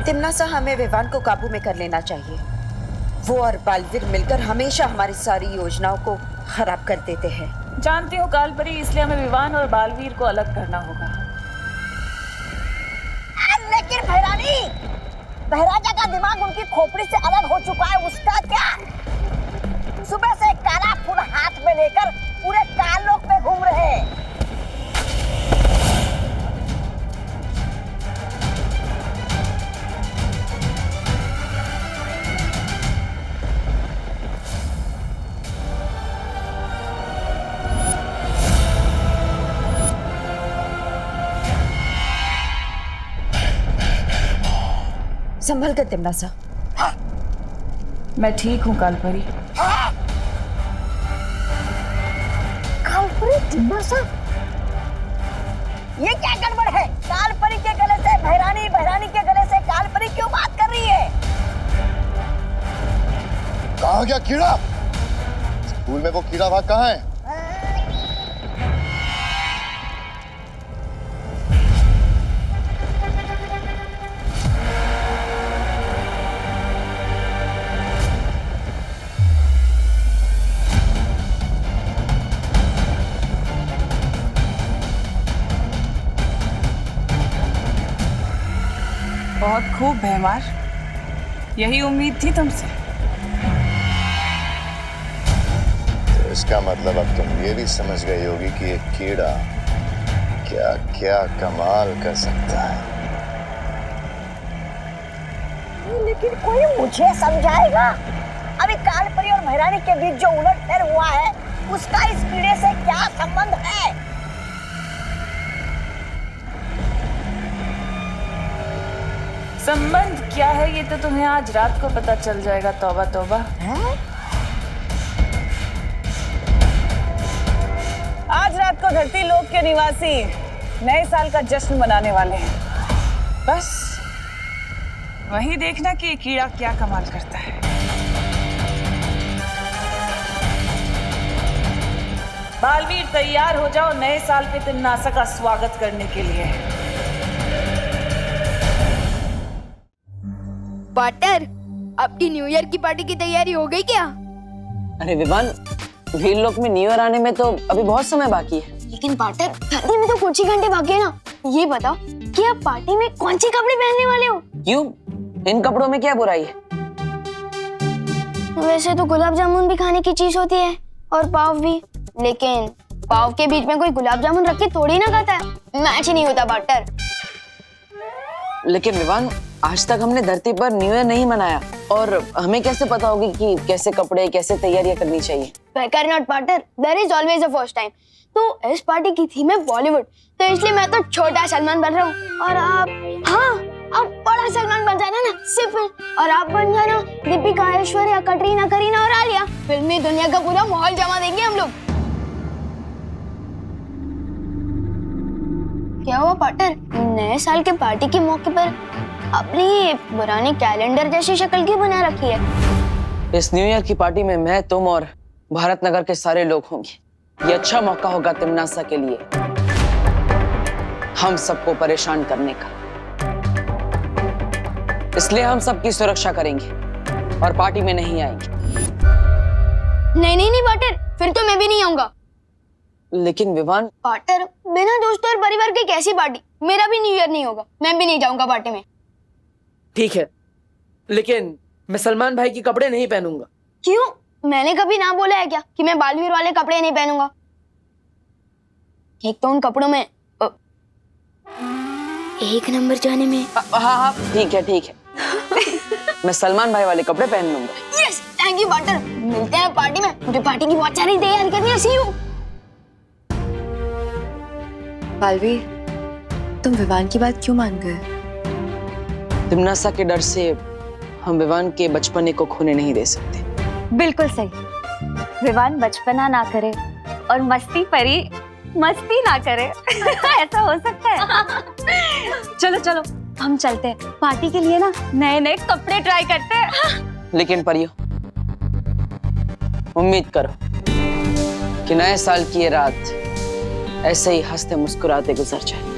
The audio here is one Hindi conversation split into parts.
तिमनासा, हमें विवान को काबू में कर लेना चाहिए। वो और बालवीर मिलकर हमेशा हमारी सारी योजनाओं को खराब कर देते हैं। जानती हूँ कालपरी, इसलिए हमें विवान और बालवीर को अलग करना होगा। लेकिन भैरानी, बहराजा का दिमाग उनकी खोपड़ी से अलग हो चुका है, उसका क्या? सुबह से काला फूल हाथ में लेकर पूरे कालोक में घूम रहे हैं। संभल कर तिमनासा। मैं ठीक हूँ कालपरी। कालपरी? तिमनासा? ये क्या गड़बड़ है? कालपरी के गले से भैरानी, भैरानी के गले से कालपरी क्यों बात कर रही है? कहाँ गया कीड़ा? स्कूल में वो कीड़ा भाग कहाँ है? बहुत खूब भैमार, यही उम्मीद थी तुमसे। तो इसका मतलब अब तुम ये भी समझ गई होगी कि एक कीड़ा क्या क्या कमाल कर सकता है। लेकिन कोई मुझे समझाएगा? अभी कालपरी और भैरानी के बीच जो उलटफेर हुआ है, उसका इस कीड़े से क्या संबंध है? संबंध क्या है ये तो तुम्हें आज रात को पता चल जाएगा। तौबा तौबा। आज रात को धरती लोक के निवासी नए साल का जश्न मनाने वाले हैं। बस वही देखना कि ये कीड़ा क्या कमाल करता है। बालवीर, तैयार हो जाओ नए साल पे तिमनासा का स्वागत करने के लिए। पार्टनर, आपकी न्यू ईयर की पार्टी की तैयारी हो गई क्या? अरे विवान, वीर लोक में न्यू ईयर आने में तो अभी बहुत समय बाकी है। लेकिन पार्टनर, पार्टी में तो कुछ ही घंटे बाकी है ना। ये बताओ कि आप पार्टी में कौन से कपड़े पहनने वाले हो? क्यों? इन कपड़ों में क्या बुराई है? वैसे तो गुलाब जामुन भी खाने की चीज होती है और पाव भी, लेकिन पाव के बीच में कोई गुलाब जामुन रख के थोड़ी ना खाता है। मैच ही नहीं होता पार्टनर। लेकिन विवान, आज तक हमने धरती पर न्यू ईयर नहीं मनाया और हमें कैसे पता होगी कि कैसे कपड़े, कैसे तैयारियां करनी चाहिए? बेकार not partner, there is always a first time. तो इस पार्टी की थीम है बॉलीवुड, तो इसलिए मैं तो छोटा सलमान बन रहा हूँ और आप, हाँ, आप बड़ा सलमान बन जाना ना सिर्फ, और आप बन जाना दीपिका, ऐश्वर्या, कटरीना, करीना और आलिया। फिल्मी दुनिया का पूरा माहौल जमा देंगे हम लोग। क्या हुआ पार्टनर, नए साल के पार्टी के मौके पर अपनी पुरानी कैलेंडर जैसी शक्ल क्यों बना रखी है? इस न्यू ईयर की पार्टी में मैं, तुम और भारत नगर के सारे लोग होंगे। ये अच्छा मौका होगा तिमनासा के लिए हम सबको परेशान करने का। इसलिए हम सबकी सुरक्षा करेंगे और पार्टी में नहीं आएंगे। नहीं पार्टनर, फिर तो मैं भी नहीं आऊंगा। लेकिन विवान, पार्टनर, बिना दोस्तों और परिवार की कैसी पार्टी? मेरा भी न्यू ईयर नहीं होगा, मैं भी नहीं जाऊंगा पार्टी में। ठीक है, लेकिन मैं सलमान भाई के कपड़े नहीं पहनूंगा। क्यों? मैंने कभी ना बोला है क्या कि मैं बालवीर वाले कपड़े नहीं पहनूंगा? एक तो उन कपड़ों में एक नंबर जाने में। हाँ, ठीक है मैं सलमान भाई वाले कपड़े पहन लूंगा। Yes, thank you partner. मिलते हैं पार्टी में, मुझे पार्टी की बहुत सारी तैयारी करनी है। सी यू। बालवीर, तुम विवान की बात क्यों मान गए? तिमनासा के डर से हम विवान के बचपने को खोने नहीं दे सकते। बिल्कुल सही। विवान बचपना ना करे और मस्ती परी मस्ती ना करे। ऐसा हो सकता है? चलो चलो हम चलते हैं, पार्टी के लिए ना नए नए कपड़े ट्राई करते हैं। लेकिन परियो, उम्मीद करो कि नए साल की ये रात ऐसे ही हंसते मुस्कुराते गुजर जाए।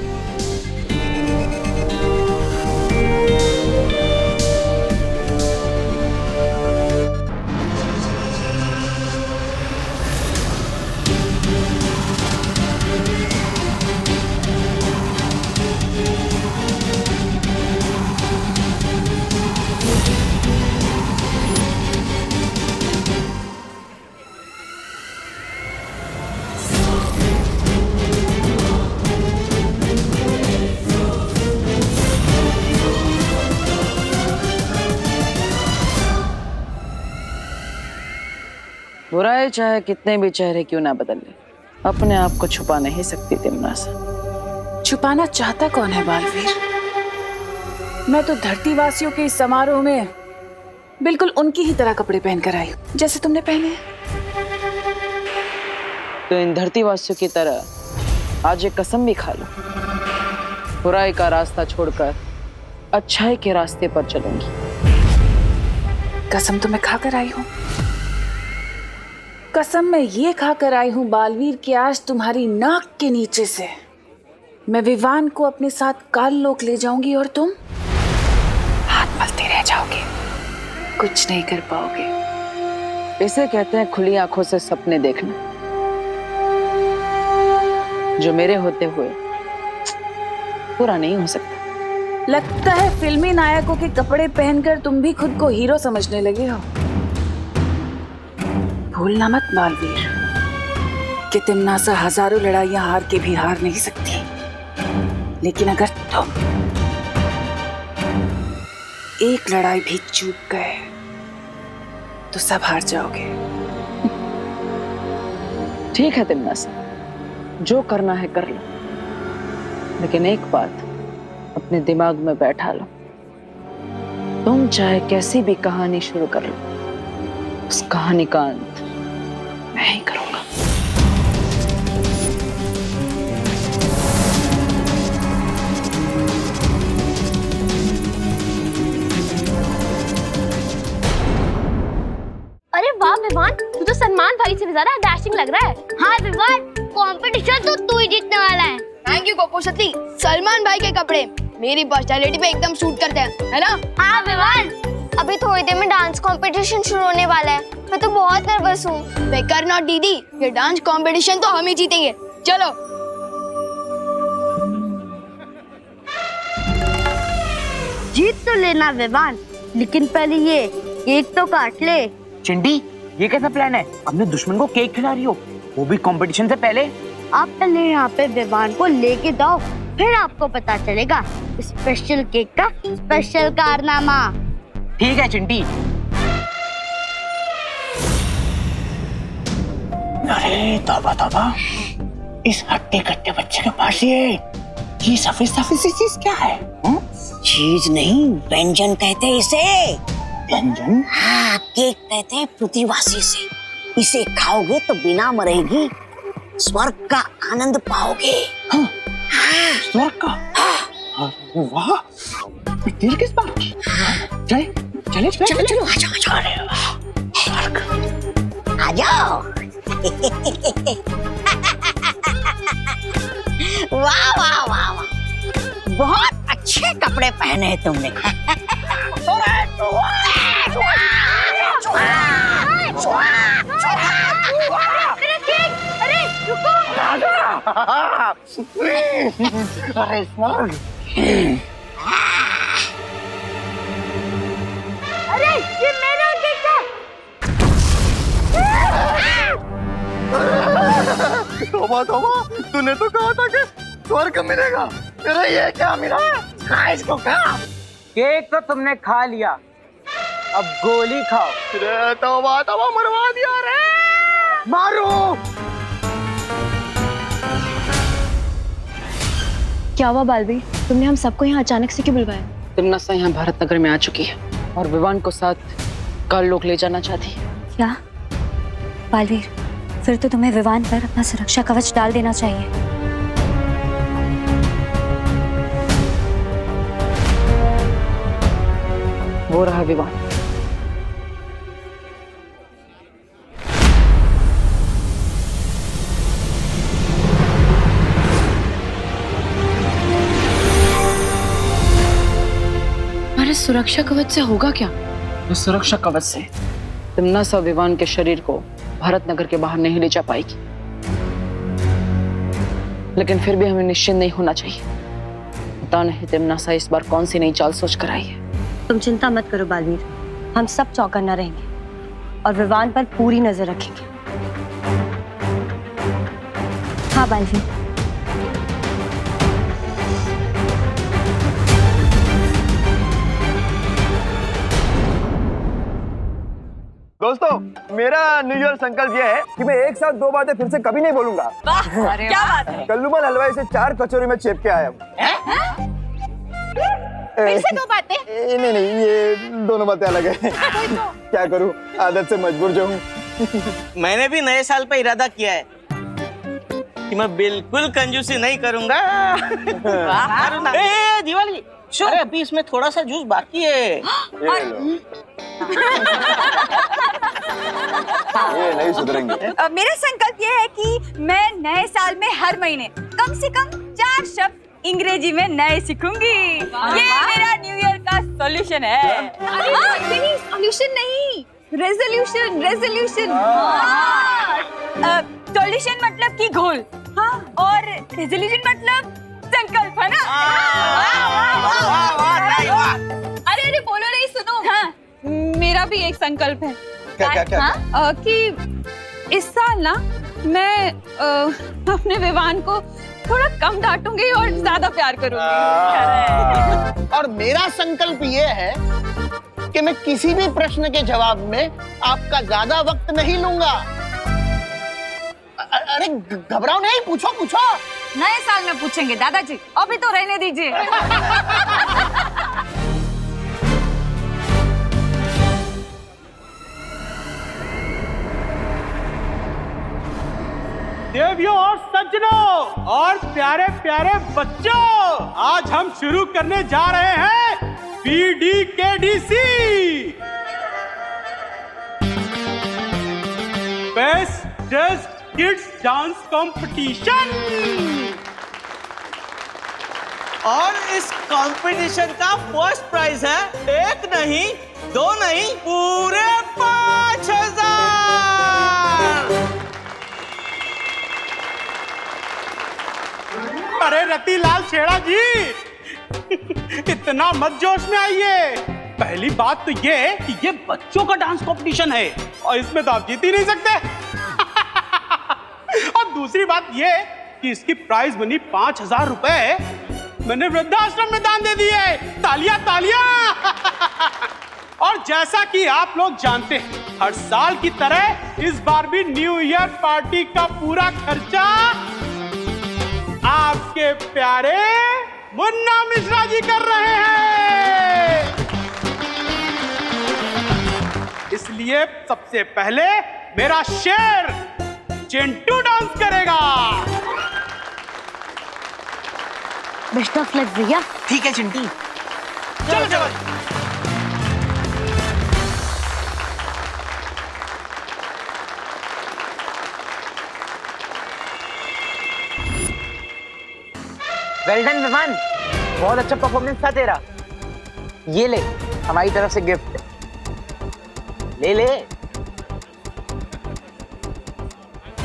बुराई चाहे कितने भी चेहरे क्यों ना बदल ले, अपने आप को छुपा नहीं सकती तिमना से। छुपाना चाहता कौन है बालवीर? मैं तो धरती वासियों के इस समारोह में बिल्कुल उनकी ही तरह कपड़े पहनकर आई हूं, जैसे तुमने पहने हैं। तो इन धरतीवासियों की तरह आज एक कसम भी खा लो, बुराई का रास्ता छोड़कर अच्छाई के रास्ते पर चलूंगी। कसम तो मैं खाकर आई हूं, कसम मैं ये खाकर आई हूं बालवीर कि आज तुम्हारी नाक के नीचे से मैं विवान को अपने साथ काल लोक ले जाऊंगी और तुम हाथ मलते रह जाओगे, कुछ नहीं कर पाओगे। इसे कहते हैं खुली आंखों से सपने देखना, जो मेरे होते हुए पूरा नहीं हो सकता। लगता है फिल्मी नायकों के कपड़े पहनकर तुम भी खुद को हीरो समझने लगे हो। भूलना मत बालवीर कि तिमनासा हजारों लड़ाइयां हार के भी हार नहीं सकती, लेकिन अगर तुम एक लड़ाई भी चूक गए तो सब हार जाओगे। ठीक है तिमनासा, जो करना है कर लो, लेकिन एक बात अपने दिमाग में बैठा लो, तुम चाहे कैसी भी कहानी शुरू कर लो, उस कहानी का अंत मैं ही करूंगा। अरे वाह विवान, तू तो सलमान भाई से भी ज्यादा डैशिंग लग रहा है। हाँ विवान, कंपटीशन तो तू ही जीतने वाला है। थैंक यू कोको सती। सलमान भाई के कपड़े मेरी पर्सनालिटी पे एकदम सूट करते हैं, है ना? हाँ विवान, अभी थोड़ी देर में डांस कंपटीशन शुरू होने वाला है, मैं तो बहुत नर्वस हूँ। बेकर नॉट दीदी, ये डांस कंपटीशन तो हम ही जीतेंगे। चलो। जीत तो लेना विवान, लेकिन पहले ये केक तो काट ले। चिंटी, ये कैसा प्लान है? अपने दुश्मन को केक खिला रही हो, वो भी कंपटीशन से पहले? आप पहले यहाँ पे विवान को लेके जाओ, फिर आपको पता चलेगा स्पेशल केक का स्पेशल कारनामा। ठीक है चिंटी। अरे तौबा तौबा, इस हट्टे कट्टे बच्चे के पास ये सफेद सफेद सी चीज क्या है? चीज नहीं, व्यंजन कहते हैं इसे। व्यंजन? हाँ, केक कहते हैं पृथ्वीवासी से। इसे खाओगे तो बिना मरेगी स्वर्ग का आनंद पाओगे। हाँ, स्वर्ग का? हाँ, वाह, तेरी किस बात की? चले चले चले चलो चलो, आ जाओ आ जाओ। अरे वाह, स्वर्ग। आ जाओ। वाह वाह वाह वाह, बहुत अच्छे कपड़े पहने हैं तुमने। अरे रुको। अरे स्वर्ग। अरे ये मेरा केक है। तौबा तौबा, तूने तो कहा था कि स्वर्ग मिलेगा, तेरा ये क्या मिला? खा इसको, खा। केक तो तुमने खा लिया, अब गोली खाओ। रे तौबा तौबा, मरवा दिया रे। मारो। क्या हुआ बालवीर, तुमने हम सबको यहाँ अचानक से क्यों बुलवाया? तिमनासा यहाँ भारत नगर में आ चुकी है और विवान को साथ काल लोक ले जाना चाहती है। क्या बालवीर, फिर तो तुम्हें विवान पर अपना सुरक्षा कवच डाल देना चाहिए। वो रहा विवान। हमारे सुरक्षा कवच से होगा क्या? उस सुरक्षा कवच से तिमनासा विवान के शरीर को भारत नगर के बाहर नहीं ले जा पाएगी, लेकिन फिर भी हमें निश्चिंत नहीं होना चाहिए। पता नहीं तिमनासा इस बार कौन सी नई चाल सोच कर आई है। तुम चिंता मत करो बालवीर, हम सब चौकन्ना रहेंगे और विवान पर पूरी नजर रखेंगे। हाँ बालवीर। दोस्तों, मेरा न्यू ईयर संकल्प ये है कि मैं एक साथ 2 बातें फिर से कभी नहीं बोलूंगा। क्या बात है? कल्लूमल हलवाई से 4 कचौरी में चेप के आया हूँ। फिर से 2 बातें? नहीं, ये दोनों बातें अलग है। क्या करूँ, आदत से मजबूर जो हूँ। मैंने भी नए साल पे इरादा किया है कि मैं बिल्कुल कंजूसी नहीं करूंगा। ए, दिवाली, अरे अभी इसमें थोड़ा सा जूस बाकी है। ये नहीं सुधरेंगे। मेरा संकल्प ये है कि मैं नए साल में हर महीने कम से कम 4 शब्द अंग्रेजी में नए सीखूंगी। ये मेरा न्यू ईयर का सॉल्यूशन है। नहीं, सॉल्यूशन नहीं, रेजोल्यूशन। सॉल्यूशन मतलब कि घोल, और रेजोल्यूशन मतलब संकल्प, है ना? अरे बोलो नहीं, सुनो। हाँ, मेरा भी एक संकल्प है। क्या? कि इस साल ना मैं अपने विवान को थोड़ा कम डांटूंगी और ज्यादा प्यार करूंगी। और मेरा संकल्प ये है कि मैं किसी भी प्रश्न के जवाब में आपका ज्यादा वक्त नहीं लूंगा। अरे घबराओ नहीं, पूछो। नए साल में पूछेंगे दादाजी, अभी तो रहने दीजिए। देवियों और सज्जनों और प्यारे प्यारे बच्चों, आज हम शुरू करने जा रहे हैं PDKDC best just kids dance competition. और इस कंपटीशन का फर्स्ट प्राइज है 1 नहीं 2 नहीं, पूरे 5000। अरे रतिलाल छेड़ा जी, इतना मत जोश में आइए। पहली बात तो ये कि ये बच्चों का डांस कंपटीशन है और इसमें तो आप जीत ही नहीं सकते। और दूसरी बात ये कि इसकी प्राइज मनी 5000 रुपए मैंने वृद्धाश्रम में दान दे दिए। तालियां तालियां। और जैसा कि आप लोग जानते हैं, हर साल की तरह इस बार भी न्यू ईयर पार्टी का पूरा खर्चा आपके प्यारे मुन्ना मिश्रा जी कर रहे हैं। इसलिए सबसे पहले मेरा शेर चिंटू डांस करेगा। बेस्ट ऑफ लक भैया। ठीक है चिंटू, चलो। वेल डन विवान, बहुत अच्छा परफॉर्मेंस था तेरा। ये ले हमारी तरफ से गिफ्ट, ले।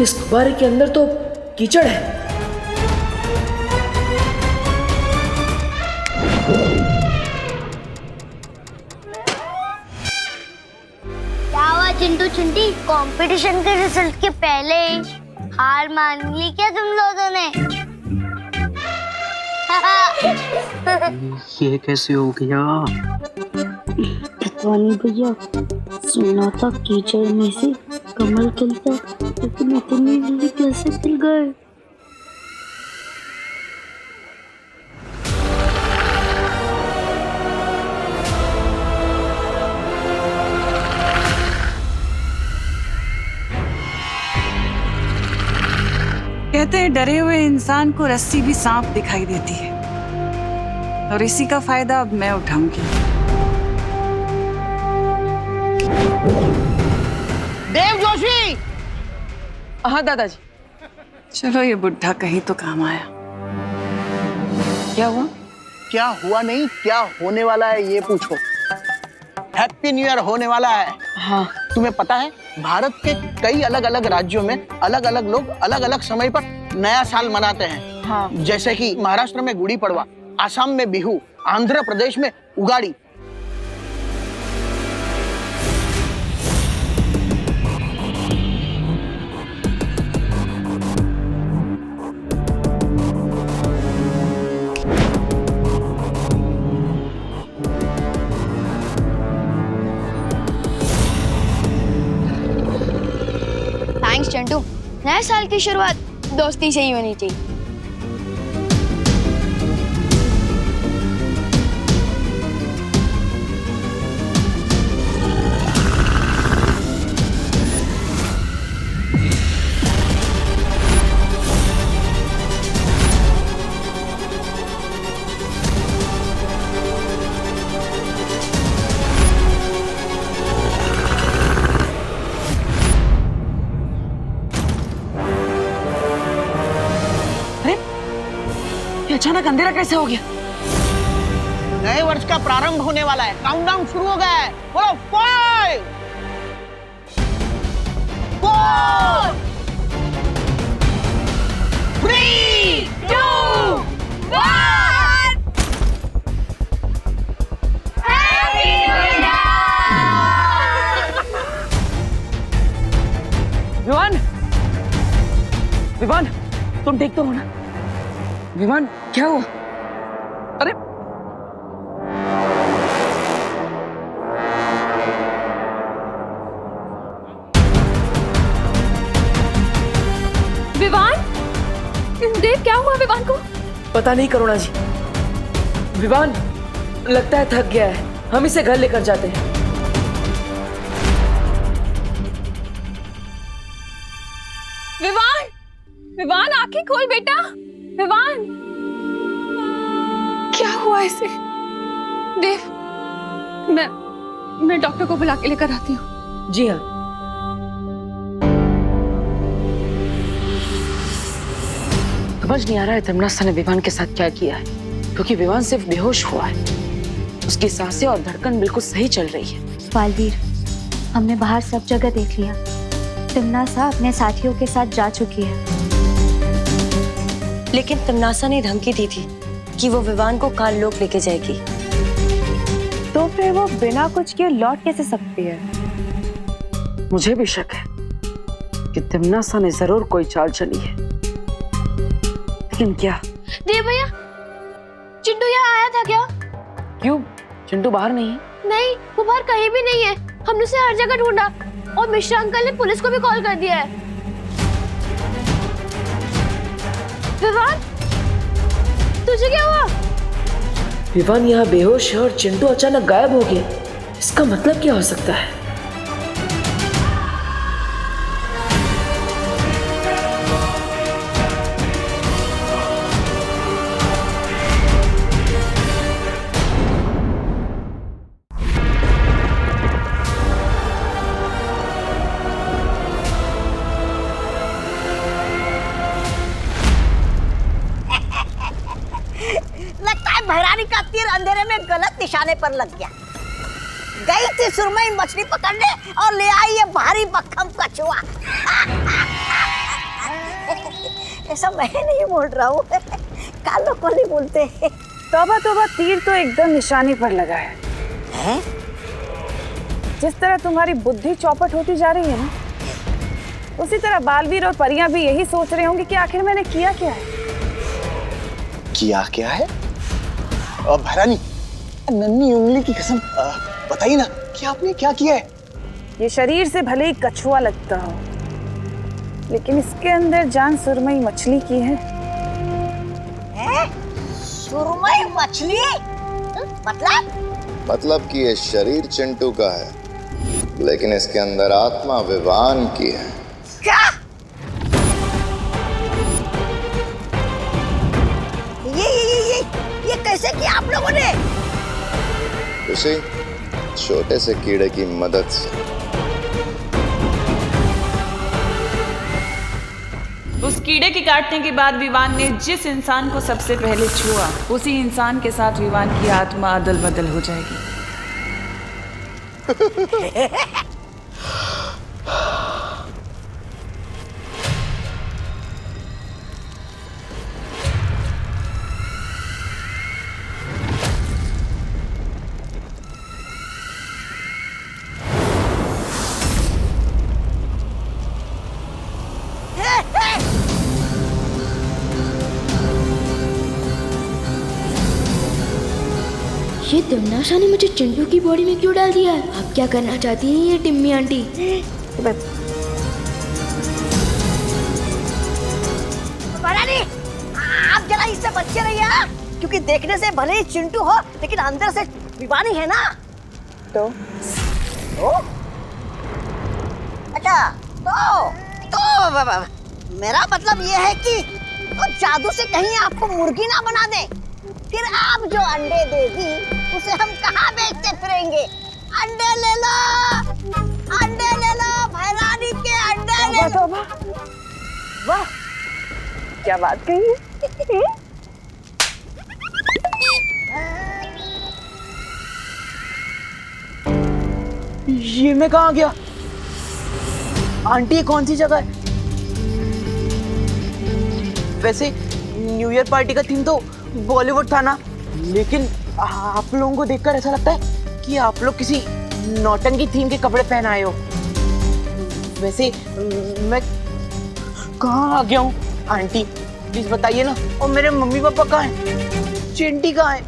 इस गुब्बारे के अंदर तो कीचड़ है। क्या हुआ चिंटू चिंटी, कंपटीशन के रिजल्ट के पहले ही हार मान ली क्या तुम लोगों ने? ये कैसे हो गया? पता नहीं भैया, सुना था कीचड़ में से कमल खिलता, लेकिन इतनी जल्दी कैसे खिल गए? कहते हैं डरे हुए इंसान को रस्सी भी सांप दिखाई देती है, और इसी का फायदा अब मैं उठाऊंगी। देव जोशी। हाँ दादाजी। चलो, ये बुढ़ा कहीं तो काम आया। क्या हुआ? क्या हुआ नहीं, क्या होने वाला है ये पूछो। हैप्पी न्यू ईयर होने वाला है। हाँ, तुम्हें पता है भारत के कई अलग अलग राज्यों में अलग अलग लोग अलग अलग समय पर नया साल मनाते हैं। हाँ। जैसे कि महाराष्ट्र में गुड़ी पड़वा, आसाम में बिहू, आंध्र प्रदेश में उगाड़ी। नए साल की शुरुआत दोस्ती से ही होनी चाहिए। अचानक अंधेरा कैसे हो गया? नए वर्ष का प्रारंभ होने वाला है, काउंटडाउन शुरू हो गया है। बोलो 5 4 3 2 1 happy new year. Vivaan, Vivaan, तुम ठीक तो हो ना? विवान, क्या हुआ? अरे विवान, देव क्या हुआ विवान को? पता नहीं करुणा जी, विवान लगता है थक गया है, हम इसे घर लेकर जाते हैं। विवान, विवान आंखें खोल बेटा। विवान, क्या हुआ इसे? देव, मैं डॉक्टर को बुला के लेकर आती हूँ। जी हाँ। समझ नहीं आ रहा है तमन्ना ने विवान के साथ क्या किया है, क्योंकि विवान सिर्फ बेहोश हुआ है, उसकी सांसें और धड़कन बिल्कुल सही चल रही है। बालवीर, हमने बाहर सब जगह देख लिया। तमन्ना अपने साथियों के साथ जा चुकी है। लेकिन तमन्ना ने धमकी दी थी कि वो विवान को काल लोक लेके जाएगी। तो फिर वो बिना कुछ किए लौट कैसे सकती है? मुझे भी शक है कि तमन्ना ने जरूर कोई चाल चली है, लेकिन क्या? देव भैया, चिंटू यहाँ आया था क्या? क्यों? चिंटू बाहर नहीं है? नहीं, वो बाहर कहीं भी नहीं है। हमने उसे हर जगह ढूंढा और मिश्रा अंकल ने पुलिस को भी कॉल कर दिया है। विवान, तुझे क्या हुआ? विवान यहाँ बेहोश है और चिंटू अचानक गायब हो गया। इसका मतलब क्या हो सकता है? लगता है भैरानी का तीर अंधेरे में गलत निशाने पर लग गया। गई थी सुरमई मछली पकड़ने और ले आई ये भारी भक्कम कछुआ। ऐसा मैं नहीं बोल रहा हूँ, कालो को नहीं बोलते। तौबा तौबा, तीर तो एकदम निशाने पर लगा है। जिस तरह तुम्हारी बुद्धि चौपट होती जा रही है ना, उसी तरह बालवीर और परियां भी यही सोच रहे होंगे कि आखिर मैंने किया क्या है। किया क्या है? भैरानी, नन्ही उंगली की कसम बताइए ना कि आपने क्या किया है? ये शरीर से भले ही कछुआ लगता हो, लेकिन इसके अंदर जान सुरमई मछली की है। सुरमई मछली? मतलब कि ये शरीर चिंटू का है, लेकिन इसके अंदर आत्मा विवान की है। क्या? ये कैसे किया आप लोगों ने? उसी छोटे से कीड़े की मदद से। उस कीड़े के काटने के बाद विवान ने जिस इंसान को सबसे पहले छुआ, उसी इंसान के साथ विवान की आत्मा अदल बदल हो जाएगी। ये तमन्ना ने मुझे चिंटू की बॉडी में क्यों डाल दिया है? आप क्या करना चाहती हैं ये टिम्मी आंटी? जरा इससे बच्चे रहिए हाँ? क्योंकि देखने से भले ही चिंटू हो लेकिन अंदर से विवानी है ना। तो अच्छा तो मेरा मतलब ये है कि तो जादू से कहीं आपको मुर्गी ना बना दे, फिर आप जो अंडे देगी उसे हम कहाँ बेचते फिरेंगे। अंडे ले लो भैरानी के अंडे ले लो। वाह क्या बात कही है। ये मैं कहाँ गया? आंटी ये कौन सी जगह है? वैसे न्यू ईयर पार्टी का थीम तो बॉलीवुड था ना, लेकिन आप लोगों को देखकर ऐसा लगता है कि आप लोग किसी नौटंकी थीम के कपड़े पहन आए हो। वैसे मैं कहाँ आ गया हूँ? आंटी प्लीज बताइए ना। और मेरे मम्मी पापा कहाँ हैं? चिंटी कहाँ है?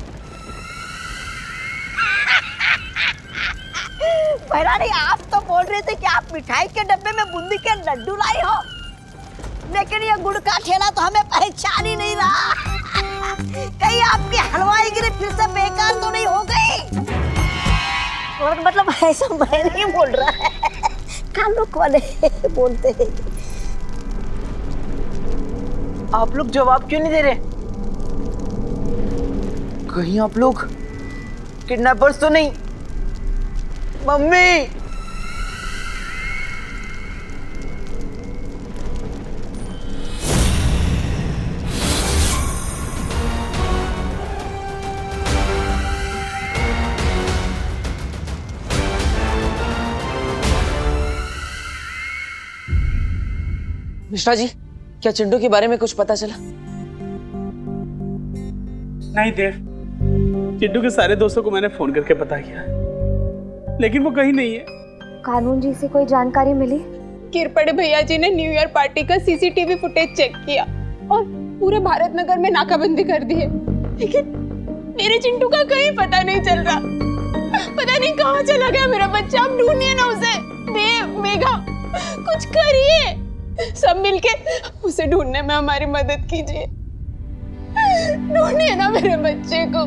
भैरानी आप तो बोल रहे थे कि आप मिठाई के डब्बे में बूंदी के लड्डू लाई हो, लेकिन ये गुड़ का ठेला तो हमें पहचान ही नहीं रहा। कहीं आपकी हलवाई गिरी फिर से बेकार तो नहीं हो गई? और मतलब ऐसा मैं नहीं बोल रहा है, कानूक वाले बोलते हैं। आप लोग जवाब क्यों नहीं दे रहे? कहीं आप लोग किडनैपर्स तो नहीं? मम्मी मिश्रा जी, क्या चिंटू के बारे में कुछ पता चला? नहीं देव, चिंटू के सारे दोस्तों को मैंने फोन करके पता किया, लेकिन वो कहीं नहीं है। कानून जी से कोई जानकारी मिली? किरपड़े भैया जी ने न्यू ईयर पार्टी का सीसीटीवी फुटेज चेक किया और पूरे भारत नगर में नाकाबंदी कर दी है, लेकिन मेरे चिंटू का कहीं पता नहीं चल रहा। पता नहीं कहाँ चला गया मेरा बच्चा। आप ढूंढिए ना उसे। देव, मेघा, कुछ करिए, सब मिलके उसे ढूंढने में हमारी मदद कीजिए। ढूंढिए ना मेरे बच्चे को।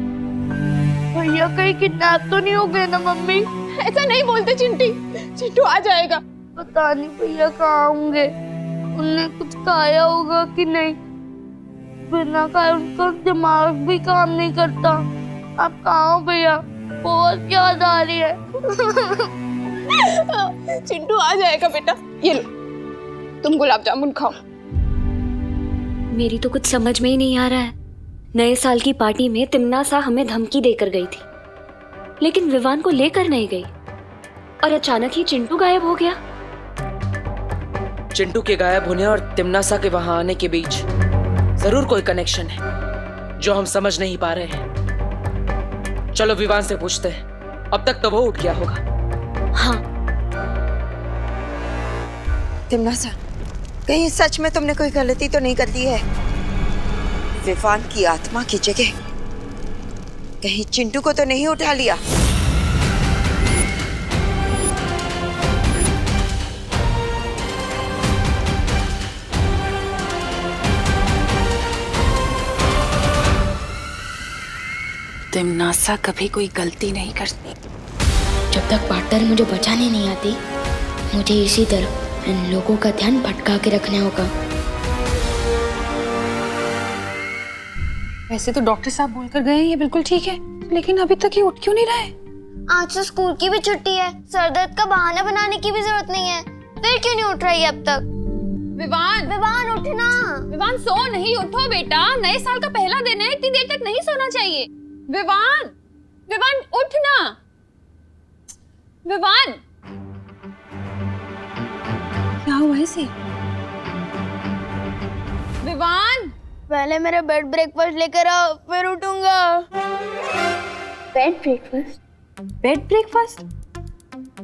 भैया कहीं किडनैप तो नहीं हो गए ना मम्मी? ऐसा नहीं बोलते चिंटी, चिंटू आ जाएगा। पता नहीं भैया कहाँ होंगे, उन्हें कुछ खाया होगा कि नहीं। बिना खाए उनका दिमाग भी काम नहीं करता। आप कहाँ हो भैया? बहुत याद आ रही है। चिंटू आ जाएगा बेटा। ये लो, तुम गुलाब जामुन खाओ। मेरी तो कुछ समझ में ही नहीं आ रहा है। नए साल की पार्टी में तिमना सा हमें धमकी देकर गई थी, लेकिन विवान को लेकर नहीं गई, और अचानक ही चिंटू गायब हो गया। चिंटू के गायब होने और तिमना सा के वहां आने के बीच जरूर कोई कनेक्शन है जो हम समझ नहीं पा रहे हैं। चलो विवान से पूछते हैं। अब तक तो वो उठ गया होगा। हाँ। तिमना सा, कहीं सच में तुमने कोई गलती तो नहीं कर दी है? विवान की आत्मा की जगह कहीं चिंटू को तो नहीं उठा लिया? तिमनासा कभी कोई गलती नहीं करती। जब तक पार्टनर मुझे बचाने नहीं आती, मुझे इसी तरह इन लोगों का ध्यान भटका के रखना होगा। वैसे तो डॉक्टर साहब बोलकर गए ये बिल्कुल ठीक है, लेकिन अभी तक ये उठ क्यों नहीं रहे? आज तो स्कूल की भी छुट्टी है, सर दर्द का बहाना बनाने की भी जरूरत नहीं है। फिर क्यों नहीं उठ रही अब तक? विवान, विवान उठना। विवान सो नहीं, उठो बेटा। नए साल का पहला दिन है, इतनी देर तक नहीं सोना चाहिए। विवान, विवान उठना। विवान, क्या हुआ इसे? विवान, पहले मेरा बेड ब्रेकफास्ट लेकर आओ, फिर उठूंगा। Bed breakfast? Bed breakfast?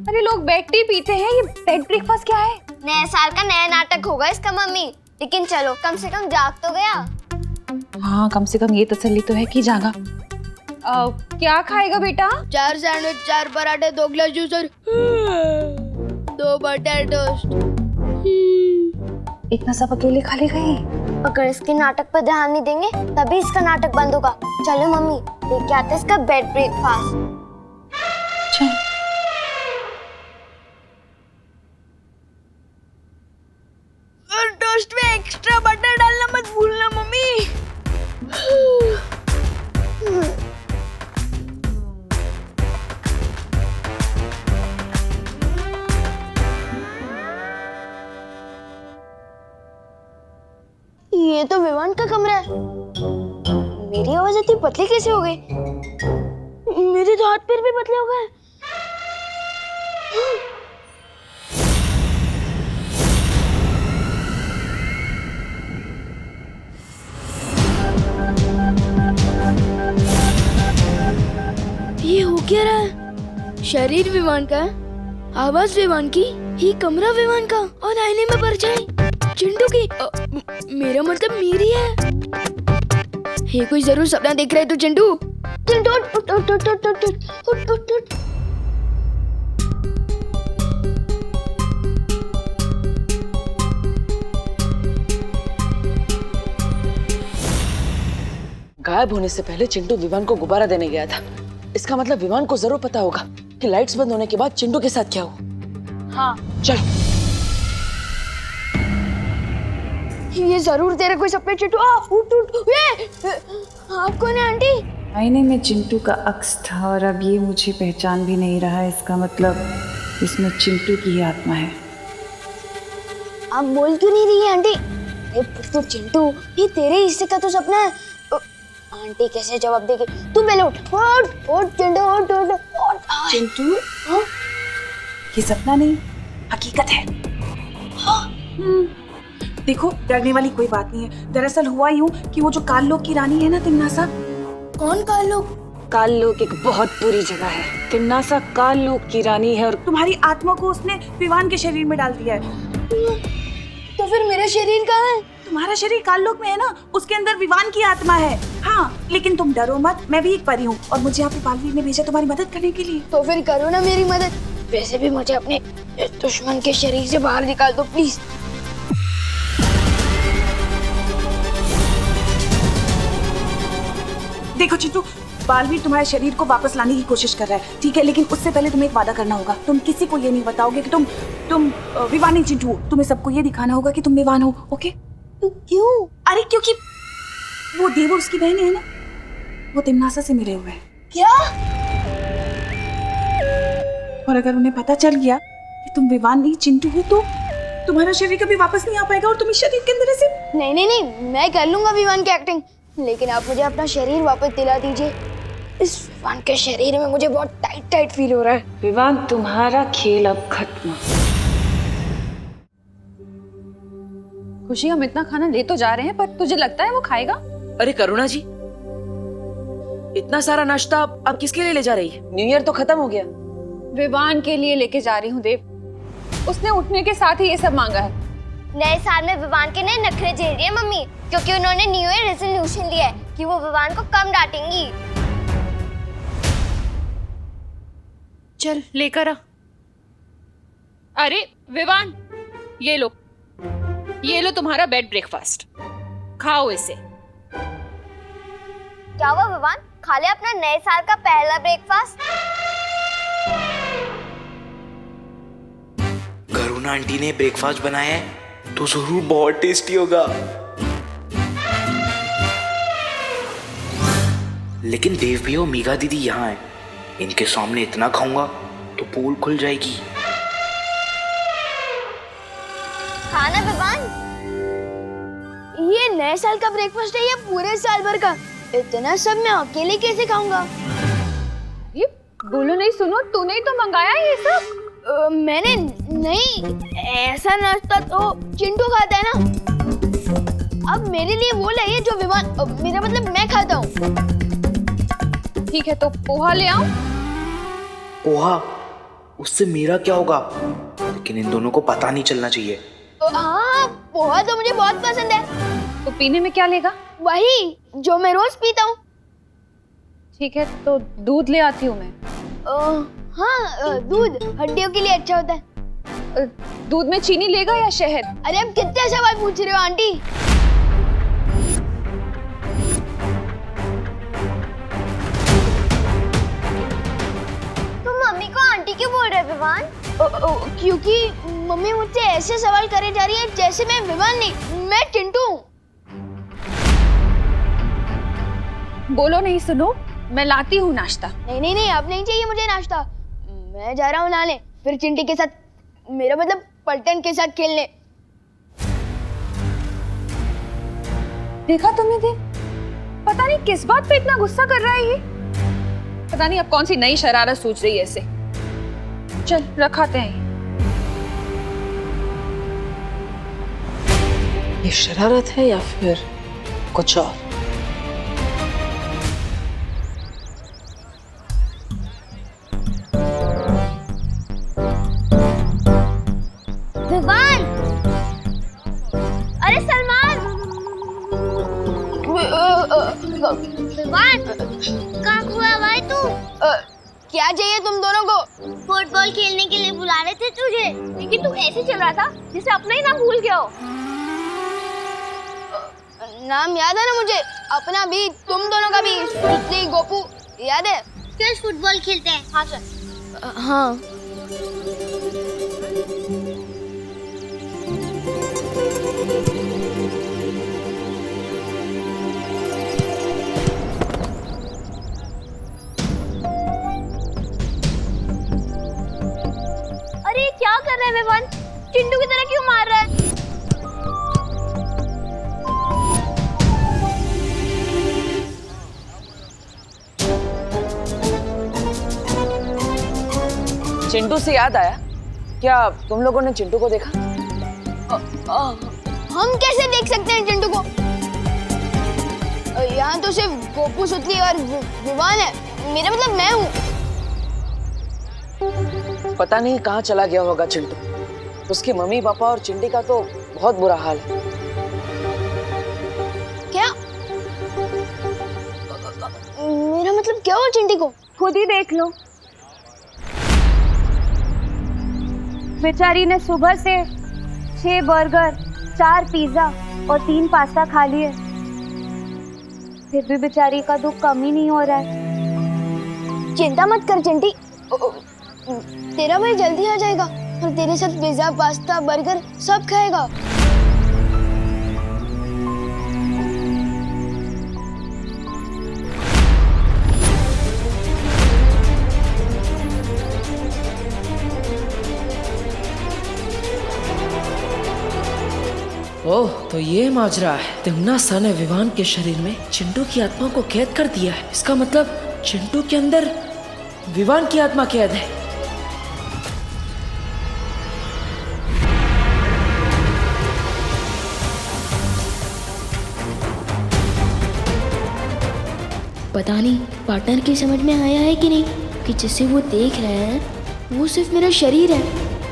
अरे लोग बेड टी पीते हैं, ये बेड ब्रेकफास्ट क्या है? नए साल का नया नाटक होगा इसका मम्मी। लेकिन चलो, कम से कम जाग तो गया। हाँ, कम से कम ये तसल्ली तो है कि जागा। क्या खाएगा बेटा? 4 सैंडविच, 4 पराठे, 2 ग्लास जूस और 2 बटर टोस्ट। इतना सब अकेले खा ले गए? अगर इसके नाटक पर ध्यान नहीं देंगे तभी इसका नाटक बंद होगा। चलो मम्मी लेके आते हैं इसका बेड ब्रेकफास्ट। और टोस्ट में एक्स्ट्रा बटर डालना मत भूलना मम्मी। ये तो विवान का कमरा है। मेरी आवाज इतनी पतली कैसे हो गई? मेरे तो हाथ पैर भी पतले हो गए। ये हो क्या रहा है? शरीर विमान का है, आवाज विमान की, ही कमरा विमान का और आईने में परछाई चिंटू की। मेरा मतलब मेरी है। ये कोई जरूर सपना देख रहा है तो चिंटू। चिंटू उठ उठ उठ उठ उठ उठ उठ उठ। गायब होने से पहले चिंटू विवान को गुब्बारा देने गया था। इसका मतलब विवान को जरूर पता होगा कि लाइट्स बंद होने के बाद चिंटू के साथ क्या हुआ। हाँ चलो। ये जरूर तेरे कोई सपने चिंटू। उठ उठ। ये आप कौन है आंटी? आईने में चिंटू का अक्स था और अब ये मुझे पहचान भी नहीं रहा है। इसका मतलब इसमें चिंटू की ही आत्मा है। आप बोल क्यों नहीं रही है आंटी? तो चिंटू ये तेरे हिस्से का तो सपना है। आंटी कैसे जवाब देगी? तू पहले उठ उठ उठ चिंटू उठ उठ उठ। चिंटू ये सपना नहीं हकीकत है। देखो डरने वाली कोई बात नहीं है। दरअसल हुआ यूं कि वो जो काल लोक की रानी है ना तिम्नासा। कौन काल लोक? काल लोक एक बहुत बुरी जगह है। तिम्नासा काल लोक की रानी है और तुम्हारी आत्मा को उसने विवान के शरीर में डाल दिया है। तो फिर मेरा शरीर कहाँ है? तुम्हारा शरीर काल लोक में है ना, उसके अंदर विवान की आत्मा है। हाँ लेकिन तुम डरो मत, मैं भी एक परी हूँ और मुझे यहाँ पे बालवीर ने भेजा तुम्हारी मदद करने के लिए। तो फिर करो ना मेरी मदद। वैसे भी मुझे अपने दुश्मन के शरीर से बाहर निकाल दो प्लीज। देखो चिंटू, बालवीर तुम्हारे शरीर को वापस लाने की कोशिश कर रहा है, ठीक है? लेकिन उससे पहले तुम्हें एक वादा करना होगा। तुम किसी को ये नहीं बताओगे कि तुम विवान नहीं चिंटू हो। तुम्हें सबको ये दिखाना होगा कि तुम विवान हो, ओके? क्यों? अरे क्योंकि वो देव उसकी बहन है ना, वो तिम्नासा से मिले हुए हैं। क्या? और अगर उन्हें पता चल गया कि तुम विवान नहीं चिंटू हो तो तुम्हारा शरीर कभी वापस नहीं आ पाएगा और तुम इस शरीर के अंदर ऐसे। नहीं नहीं नहीं, मैं कर लूंगा विवान की एक्टिंग, लेकिन आप मुझे अपना शरीर वापस दिला दीजिए। इस विवान के शरीर में मुझे बहुत टाइट टाइट फील हो रहा है। विवान तुम्हारा खेल अब खत्म। खुशी हम इतना खाना ले तो जा रहे हैं पर तुझे लगता है वो खाएगा? अरे करुणा जी, इतना सारा नाश्ता आप किसके लिए ले जा रही है? न्यू ईयर तो खत्म हो गया। विवान के लिए लेके जा रही हूँ देव। उसने उठने के साथ ही ये सब मांगा है। नए साल में विवान के नए नखरे झेल रही है मम्मी, क्योंकि उन्होंने न्यू ईयर रेजोल्यूशन लिया है कि वो विवान को कम डांटेंगी। चल लेकर आ। अरे विवान, ये लो तुम्हारा बेड ब्रेकफास्ट, खाओ इसे। क्या हुआ विवान, खा ले अपना नए साल का पहला ब्रेकफास्ट। करुणा आंटी ने ब्रेकफास्ट बनाया है तो जरूर बहुत टेस्टी होगा। लेकिन देव भी और मीगा दीदी यहाँ है, इनके सामने इतना खाऊंगा तो पोल खुल जाएगी। खाना विवान, ये नए साल का ब्रेकफास्ट है या पूरे साल भर का? इतना सब मैं अकेले कैसे खाऊंगा? ये बोलो नहीं, सुनो, तूने ही तो मंगाया ये सब। मैंने नहीं, ऐसा नाश्ता तो चिंटू खाता है ना। अब मेरे लिए वो लाइए जो विवान, मेरा मतलब मैं खाता हूँ। ठीक है तो पोहा ले आओ। पोहा? उससे मेरा क्या होगा? लेकिन इन दोनों को पता नहीं चलना चाहिए। हाँ, पोहा तो मुझे बहुत पसंद है। तो पीने में क्या लेगा? वही जो मैं रोज पीता हूँ। ठीक है तो दूध ले आती हूँ मैं। हाँ, दूध हड्डियों के लिए अच्छा होता है। दूध में चीनी लेगा या शहद? अरे आप कितने सवाल पूछ रहे हो आंटी? विवान? क्योंकि मम्मी मुझसे ऐसे सवाल करे जा रही है जैसे मैं विवान नहीं, मैं चिंटू हूँ। बोलो नहीं, सुनो, मैं लाती हूँ नाश्ता। नहीं नहीं नहीं, अब नहीं चाहिए मुझे नाश्ता। मैं जा रहा हूँ नहाने, फिर चिंटी के साथ, मेरा मतलब पलटन के साथ खेलने। देखा तुमने देव, पता नहीं किस बात पे इतना गुस्सा कर रहा है ये। पता नहीं अब कौन सी नई शरारत सोच रही है इसे। चल रखाते हैं। ये शरारत है या फिर कुछ और? विवान! अरे सलमान! विवान! कहाँ हुआ भाई तू? क्या चाहिए तुम दोनों को? फुटबॉल खेलने के लिए बुला रहे थे तुझे, लेकिन तू ऐसे चल रहा था जिसे अपना ही नाम भूल गया हो। नाम याद है ना मुझे, अपना भी, तुम दोनों का भी, सुतली, गोपू, याद है? चल फुटबॉल खेलते हैं। हाँ चल। हाँ। अरे क्या कर रहा है विवान? चिंटू की तरह क्यों मार रहा है? चिंटू से याद आया, क्या तुम लोगों ने चिंटू को देखा? हम कैसे देख सकते हैं चिंटू को? यहाँ तो सिर्फ गोपू, सुतली और विवान है। मेरा मतलब मैं हूँ। पता नहीं कहाँ चला गया होगा चिंटू। उसके मम्मी पापा और चिंटी का तो बहुत बुरा हाल है। क्या? मेरा मतलब क्या हुआ चिंटी को? खुद ही देख लो। बेचारी ने सुबह से 6 बर्गर, 4 पिज्जा और 3 पास्ता खा लिए, फिर भी बेचारी का दुख कम ही नहीं हो रहा है। चिंता मत कर चिंटी, तेरा भाई जल्दी आ जाएगा और तेरे साथ पिज्जा, पास्ता, बर्गर सब खाएगा। ओह, तो ये माजरा है। तिम्ना सा ने विवान के शरीर में चिंटू की आत्मा को कैद कर दिया है। इसका मतलब चिंटू के अंदर विवान की आत्मा कैद है। पता नहीं पार्टनर की समझ में आया है कि नहीं कि जिसे वो देख रहे हैं वो सिर्फ मेरा शरीर है,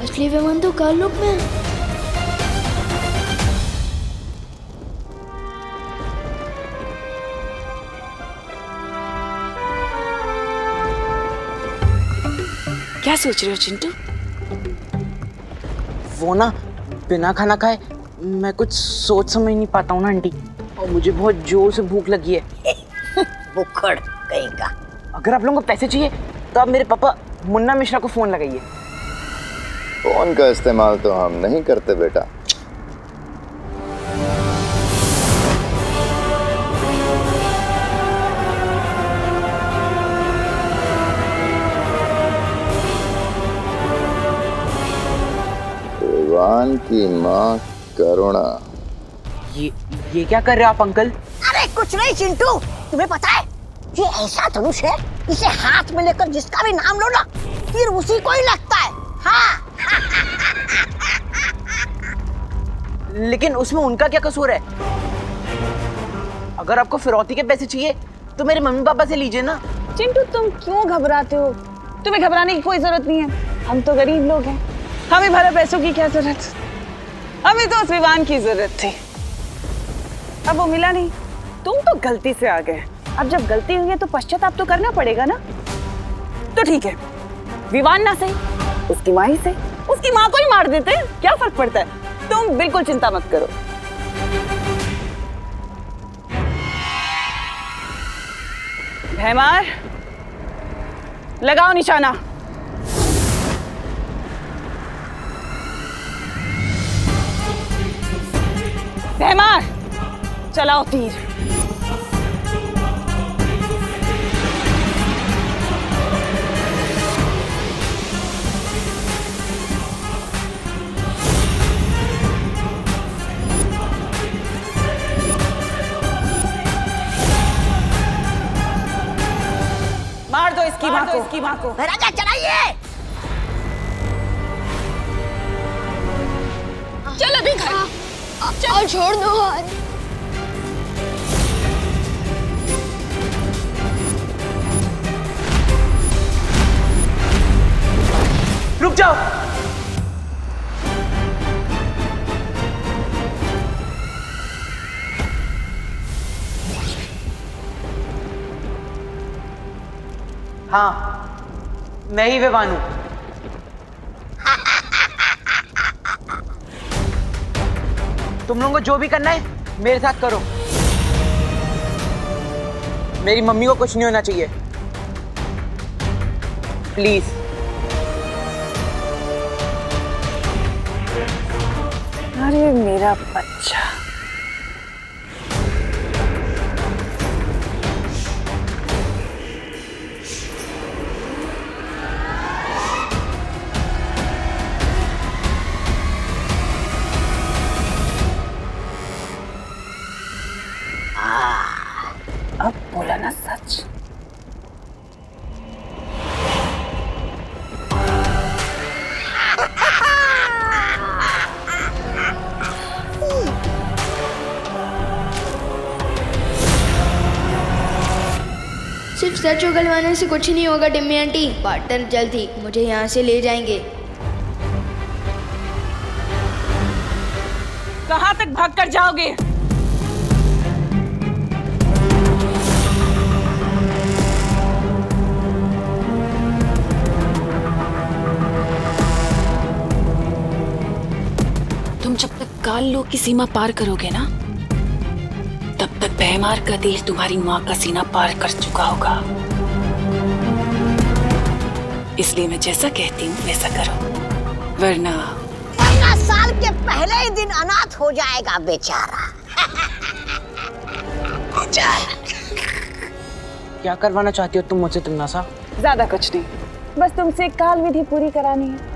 असली विमान तो काललोक में है। क्या सोच रहे हो चिंटू? वो ना, बिना खाना खाए मैं कुछ सोच समझ नहीं पाता हूँ ना आंटी, और मुझे बहुत जोर से भूख लगी है। बुखड़ कहीं का। अगर आप लोगों को पैसे चाहिए तो आप मेरे पापा मुन्ना मिश्रा को फोन लगाइए। फोन का इस्तेमाल तो हम नहीं करते बेटा। विवान की माँ करुणा। ये क्या कर रहे हो आप अंकल? अरे कुछ नहीं चिंटू, तुम्हें पता है ये ऐसा धनुष है, इसे हाथ में लेकर जिसका भी नाम लो ना फिर उसी को ही लगता है। हाँ। लेकिन उसमें उनका क्या कसूर है? अगर आपको फिरौती के पैसे चाहिए तो मेरे मम्मी पापा से लीजिए ना। चिंटू तुम क्यों घबराते हो? तुम्हें घबराने की कोई जरूरत नहीं है। हम तो गरीब लोग हैं, हमें भला पैसों की क्या जरूरत? हमें तो उस विवान की जरूरत थी, अब वो मिला नहीं। तुम तो गलती से आ गए, अब जब गलती हुई है तो पश्चाताप तो करना पड़ेगा ना। तो ठीक है, विवान ना सही, उसकी माँ ही सही, उसकी माँ को ही मार देते हैं, क्या फर्क पड़ता है। तुम बिल्कुल चिंता मत करो। भैमार, लगाओ निशाना। तैमार, चलाओ तीर। मार दो इसकी माँ को। राजा चलाइए। चल अभी घर और छोड़ दो हाथ। रुक जाओ। हाँ, मैं ही विवान हूं। तुम लोगों को जो भी करना है मेरे साथ करो। मेरी मम्मी को कुछ नहीं होना चाहिए, प्लीज। अरे मेरा बच्चा, अब बोला ना सच। सिर्फ सच उगलवाने से कुछ नहीं होगा टिम्मी आंटी। पार्टनर जल्द ही मुझे यहाँ से ले जाएंगे। कहाँ तक भाग कर जाओगे? तुम जब तक काल लोक की सीमा पार करोगे ना, तब तक तैमार का तीर तुम्हारी माँ का सीना पार कर चुका होगा। इसलिए मैं जैसा कहती हूँ वैसा करो, वरना 15 साल के पहले ही दिन अनाथ हो जाएगा बेचारा। क्या करवाना चाहती हो तुम मुझसे तिम्नासा? ज्यादा कुछ नहीं, बस तुमसे काल विधि पूरी करानी है।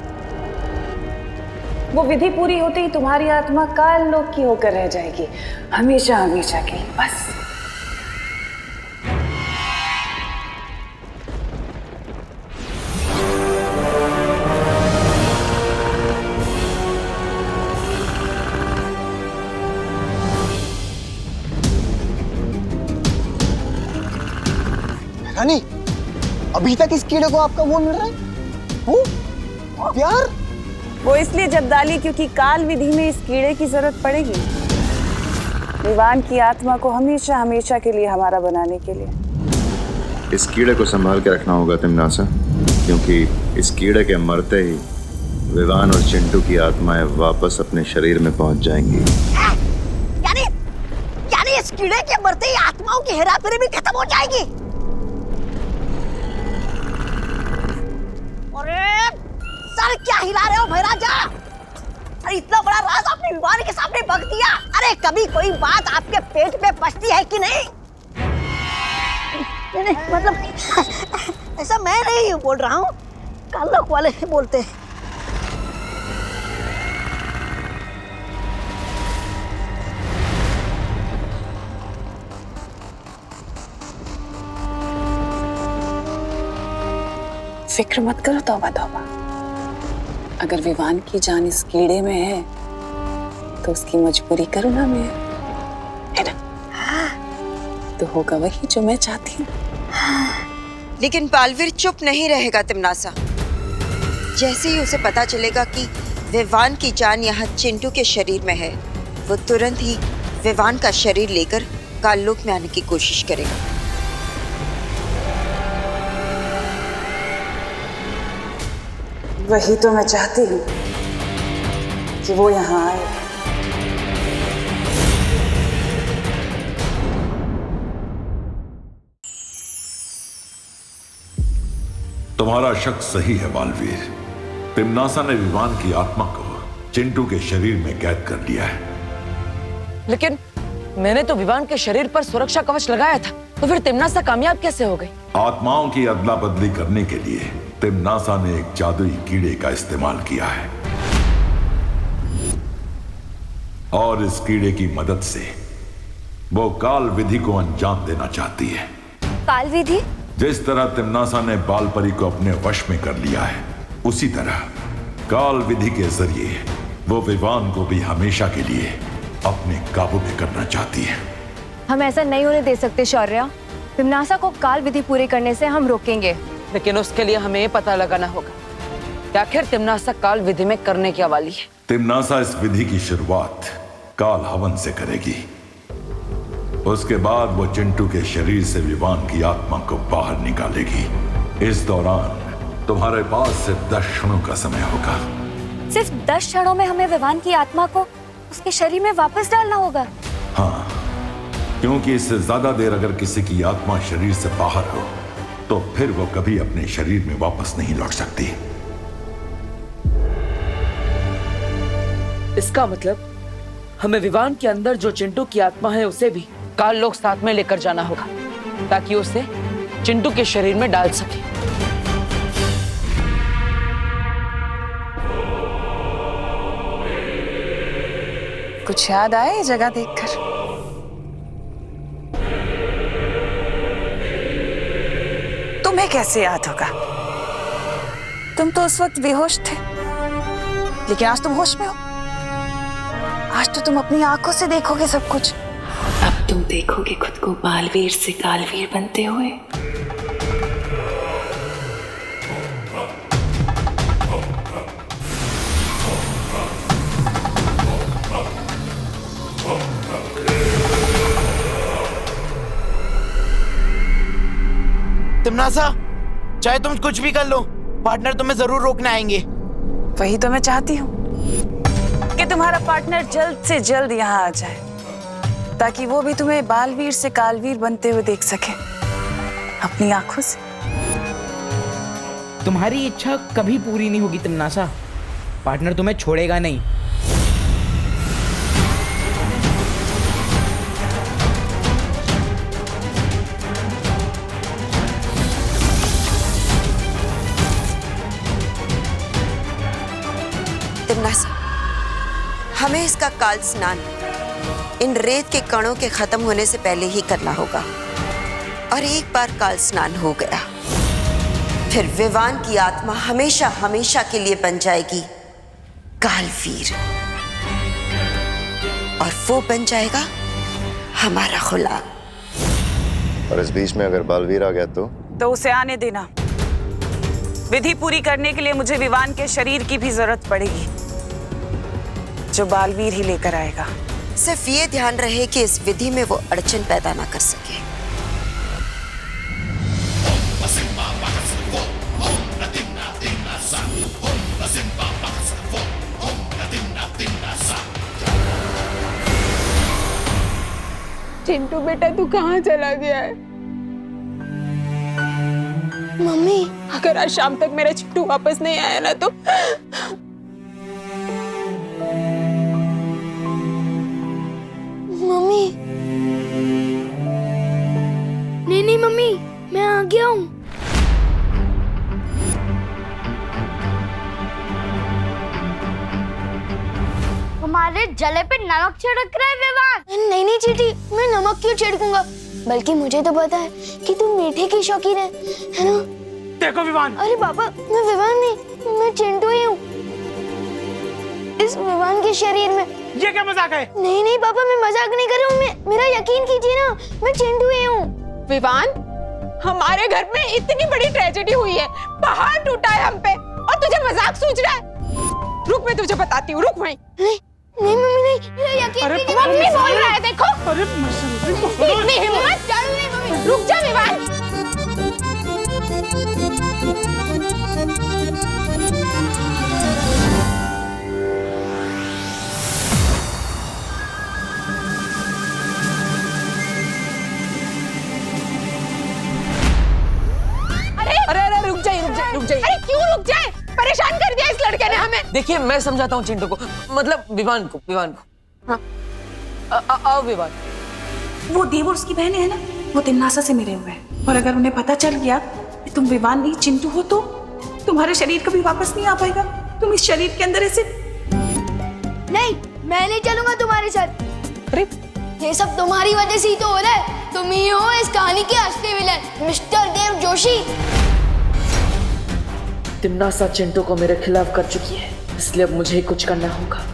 वो विधि पूरी होते ही तुम्हारी आत्मा काल लोक की होकर रह जाएगी, हमेशा हमेशा के लिए, बस। रानी, अभी तक इस कीड़े को आपका वो मिल रहा है? वो प्यार? वो इसलिए जब्दाली क्योंकि काल विधि में इस कीड़े की जरूरत पड़ेगी, विवान की आत्मा को हमेशा हमेशा के लिए हमारा बनाने के लिए। इस कीड़े को संभाल के रखना होगा तिम्नासा, क्योंकि इस कीड़े के मरते ही विवान और चिंटू की आत्माएं वापस अपने शरीर में पहुंच जाएंगी। यानी इस कीड़े के मरते ही आत्माओं की हेराफेरी भी खत्म हो जाएगी। सर क्या हिला रहे हो भैराजा? अरे इतना बड़ा राज आपने विवान के सामने बक दिया। अरे कभी कोई बात आपके पेट में पचती है कि नहीं? नहीं मतलब ऐसा मैं नहीं बोल रहा हूँ, काल लोक वाले बोलते हैं। फिक्र मत करो तौबा तौबा, अगर विवान की जान इस कीड़े में है तो उसकी मजबूरी करुणा में है ना? तो होगा वही जो मैं चाहती हूँ। लेकिन बालवीर चुप नहीं रहेगा तिम्नासा। जैसे ही उसे पता चलेगा कि विवान की जान यहाँ चिंटू के शरीर में है, वो तुरंत ही विवान का शरीर लेकर काललोक में आने की कोशिश करेगा। वही तो मैं चाहती हूँ कि वो यहाँ आए। तुम्हारा शक सही है बालवीर। तिम्नासा ने विवान की आत्मा को चिंटू के शरीर में कैद कर लिया है। लेकिन मैंने तो विवान के शरीर पर सुरक्षा कवच लगाया था, तो फिर तिम्नासा कामयाब कैसे हो गई? आत्माओं की अदला बदली करने के लिए तिम्नासा ने एक जादुई कीड़े का इस्तेमाल किया है और इस कीड़े की मदद से वो काल विधि को अंजाम देना चाहती है। काल विधि? जिस तरह तिम्नासा ने बालपरी को अपने वश में कर लिया है, उसी तरह काल विधि के जरिए वो विवान को भी हमेशा के लिए अपने काबू में करना चाहती है। हम ऐसा नहीं होने दे सकते शौर्या। तिम्नासा को काल विधि पूरी करने से हम रोकेंगे। लेकिन उसके लिए हमें ये पता लगाना होगा कि आखिर तिम्नासा काल विधि में करने क्या वाली है। तिम्नासा इस विधि की शुरुआत काल हवन से करेगी। उसके बाद वो चिंटू के शरीर से विवान की आत्मा को बाहर निकालेगी। इस दौरान तुम्हारे पास सिर्फ 10 क्षणों का समय होगा। सिर्फ 10 क्षणों में हमें विवान की आत्मा को उसके शरीर में वापस डालना होगा? हाँ, क्योंकि इससे ज्यादा देर अगर किसी की आत्मा शरीर से बाहर हो तो फिर वो कभी अपने शरीर में वापस नहीं लौट सकती। इसका मतलब हमें विवान के अंदर जो चिंटू की आत्मा है उसे भी काल लोक साथ में लेकर जाना होगा ताकि उसे चिंटू के शरीर में डाल सके। कुछ याद आए ये जगह देखकर? तुम्हें कैसे याद होगा? तुम तो उस वक्त बेहोश थे, लेकिन आज तुम होश में हो। आज तो तुम अपनी आंखों से देखोगे सब कुछ। अब तुम देखोगे खुद को बालवीर से कालवीर बनते हुए। तिम्नासा, चाहे तुम कुछ भी कर लो, पार्टनर तुम्हें जरूर रोकने आएंगे। वही तो मैं चाहती हूँ कि तुम्हारा पार्टनर जल्द से जल्द यहाँ आ जाए, ताकि वो भी तुम्हें बालवीर से कालवीर बनते हुए देख सके अपनी आंखों से। तुम्हारी इच्छा कभी पूरी नहीं होगी तिम्नासा। पार्टनर तुम्हें छोड़ेगा नहीं। तिम्नासा, हमें इसका काल स्नान इन रेत के कणों के खत्म होने से पहले ही करना होगा। और एक बार काल स्नान हो गया, फिर विवान की आत्मा हमेशा हमेशा के लिए बन जाएगी कालवीर, और वो बन जाएगा हमारा गुलाम। और इस बीच में अगर बालवीर आ गया तो उसे आने देना। विधि पूरी करने के लिए मुझे विवान के शरीर की भी जरूरत पड़ेगी, जो बालवीर ही लेकर आएगा। सिर्फ ये ध्यान रहे कि इस विधि में वो अड़चन पैदा ना कर सके। चिंटू बेटा, तू कहाँ चला गया है? मम्मी, अगर आज शाम तक मेरा चिंटू वापस नहीं आया ना तो मम्मी। नहीं मम्मी, मैं आ गया हूँ। हमारे जले पे नमक छिड़क रहा है विवान। नहीं चीटी, मैं नमक क्यों छिड़कूंगा? बल्कि मुझे तो पता है कि तुम मीठे की शौकीन है ना? देखो विवान। अरे पापा, मैं विवान नहीं, मैं चिंटू ही हूँ। इस विवान के शरीर में। ये क्या मजाक है? नहीं पापा, मैं मजाक नहीं कर रहा हूँ। मेरा यकीन कीजिए ना, मैं चिंटू ही हूँ। विवान, हमारे घर में इतनी बड़ी ट्रेजेडी हुई है, पहाड़ टूटा है हम पे, और तुझे मजाक सूझ रहा है? रुक, मैं तुझे बताती हूँ, रुक वहीं। नहीं मम्मी, नहीं, मेरा यकीन कीजिए। मम्मी बोल रहा है, देखो। अरे इतनी हिम्मत? चलो नहीं मम्मी, रुक जा विवान। अरे रुक जाइए। अरे क्यों रुक जाए? परेशान कर दिया इस लड़के ने हमें। देखिए, मैं समझाता हूँ चिंटू को, मतलब विवान को। हाँ। आओ विवान। वो देव और उसकी बहनें हैं ना, वो तिमनासा से मिले हुए हैं, और अगर उन्हें पता चल गया कि तुम विवान नहीं चिंटू हो तो तुम्हारा शरीर कभी वापस नहीं आ पाएगा। तुम इस शरीर के अंदर ऐसे नहीं, मैं नहीं चलूंगा तुम्हारे साथ। अरे ये सब तुम्हारी वजह से ही तो हो रहा है। तुम ही हो इस कहानी के असली विलेन, मिस्टर देव जोशी। तिमनासा चिंटू को मेरे खिलाफ कर चुकी है, इसलिए अब मुझे ही कुछ करना होगा।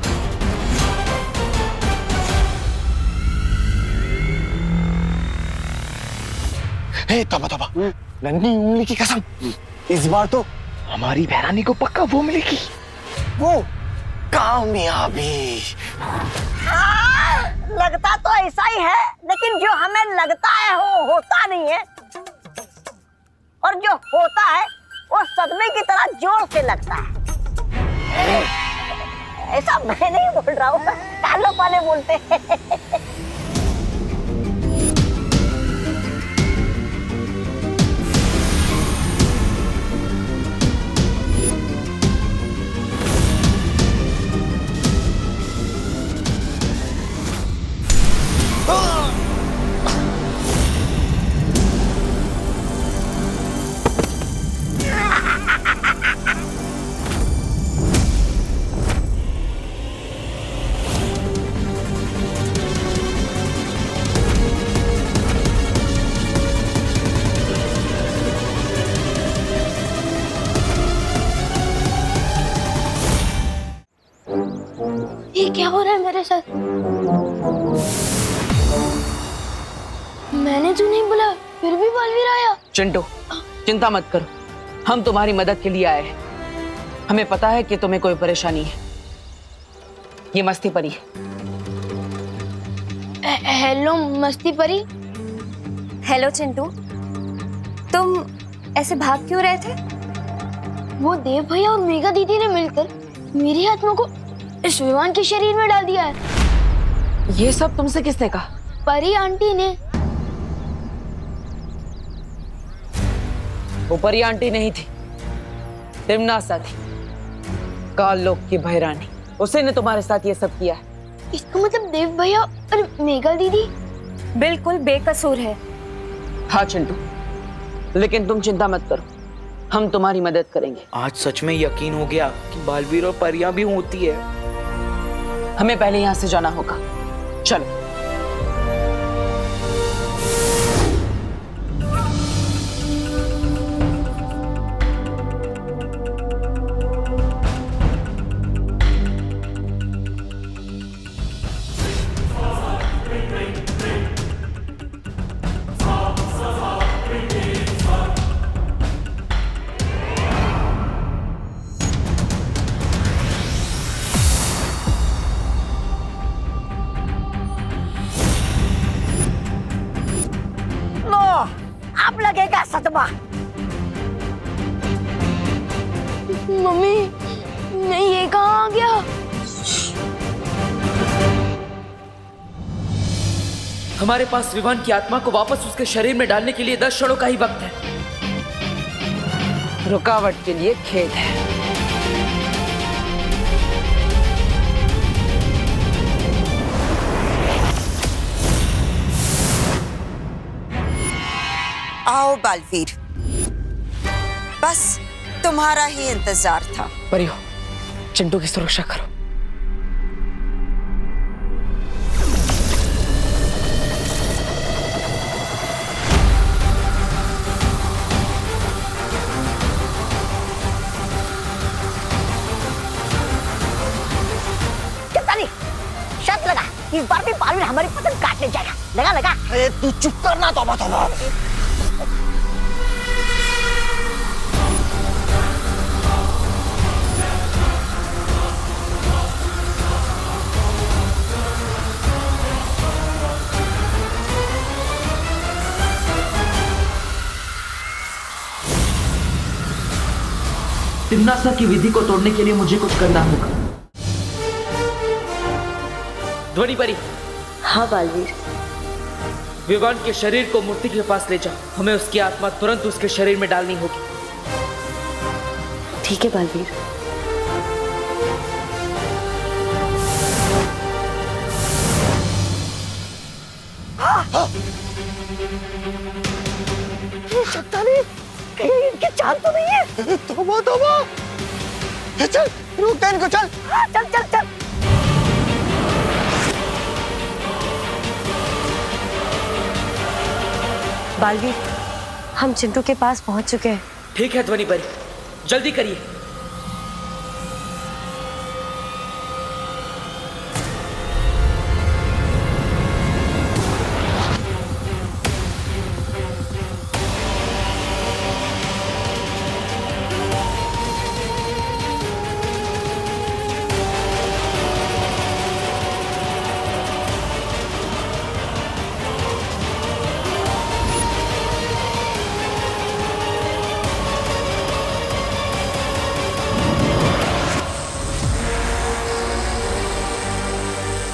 हे तोबा तोबा, नन्ही उंगली की कसम, इस बार तो हमारी बहरानी को पक्का वो मिलेगी, वो कामयाबी। हाँ, लगता तो ऐसा ही है, लेकिन जो हमें लगता है वो होता नहीं है, और जो होता है वो सदमे की तरह जोर से लगता है। ऐसा मैं नहीं बोल रहा हूँ, कालों वाले बोलते हैं। ये क्या हो रहा है मेरे साथ? मैंने तो नहीं बोला, फिर भी बलवीर आया। चिंटू, चिंता मत करो, हम तुम्हारी मदद के लिए आए हैं। हमें पता है कि तुम्हें कोई परेशानी है। ये मस्ती परी है। हेलो मस्ती परी। हेलो चिंटू, तुम ऐसे भाग क्यों रहे थे? वो देव भैया और मेघा दीदी ने मिलकर मेरी आत्मा को इस विमान के शरीर में डाल दिया है। ये सब तुमसे किसने कहा? परी आंटी ने। वो परी आंटी नहीं थी, तिमनासा थी, काल लोक की बहरानी। उसी ने तुम्हारे साथ ये सब किया है। इसका मतलब देव भैया और मेघा दीदी बिल्कुल बेकसूर है। हाँ चिंटू, लेकिन तुम चिंता मत करो, हम तुम्हारी मदद करेंगे। आज सच में यकीन हो गया कि बालवीर और परियां भी होती है। हमें पहले यहाँ से जाना होगा, चलो। अब लगेगा सदमा। मम्मी, नहीं ये कहाँ आ गया? हमारे पास विमान की आत्मा को वापस उसके शरीर में डालने के लिए 10 क्षणों का ही वक्त है। रुकावट के लिए खेद है। आओ बालवीर, बस तुम्हारा ही इंतजार था। परियो, चिंटू की सुरक्षा करो। कितना नहीं, शर्त लगा, इस बार भी बालवीर हमारी पसंद काटने जाएगा। लगा लगा। अरे तू चुप करना तोबा तोबा। तिमनासा की विधि को तोड़ने के लिए मुझे कुछ करना होगा। ध्वनि परी। हाँ बालवीर। विवान के शरीर को मूर्ति के पास ले जाओ, हमें उसकी आत्मा तुरंत उसके शरीर में डालनी होगी। ठीक है बालवीर। चलता नहीं, कहीं इनकी चाल तो नहीं है। तोबा तोबा, चल रोक दे इनको, चल। हाँ, चल चल चल। बालवीर, हम चिंटू के पास पहुंच चुके हैं। ठीक है ध्वनि परी, जल्दी करिए।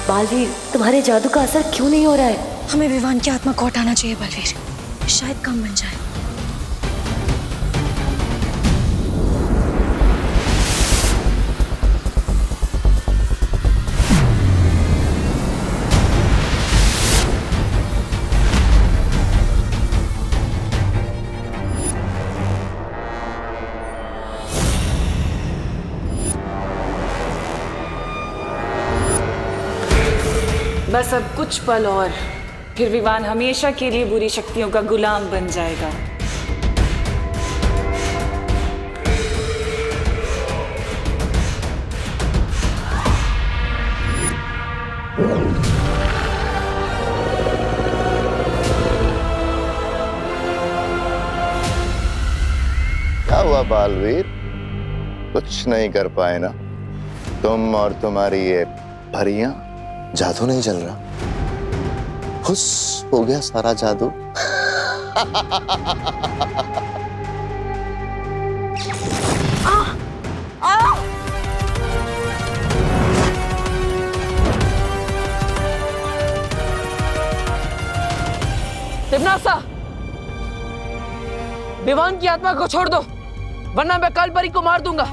बालवीर, तुम्हारे जादू का असर क्यों नहीं हो रहा है? हमें विवान की आत्मा को हटाना चाहिए बालवीर, शायद काम बन जाए। बस अब कुछ पल और, फिर विवान हमेशा के लिए बुरी शक्तियों का गुलाम बन जाएगा। क्या हुआ बालवीर, कुछ नहीं कर पाए ना तुम और तुम्हारी ये परियां? जादू नहीं चल रहा, खुश हो गया सारा जादू। तिम्नासा, विवान की आत्मा को छोड़ दो, वरना मैं काल परी को मार दूंगा।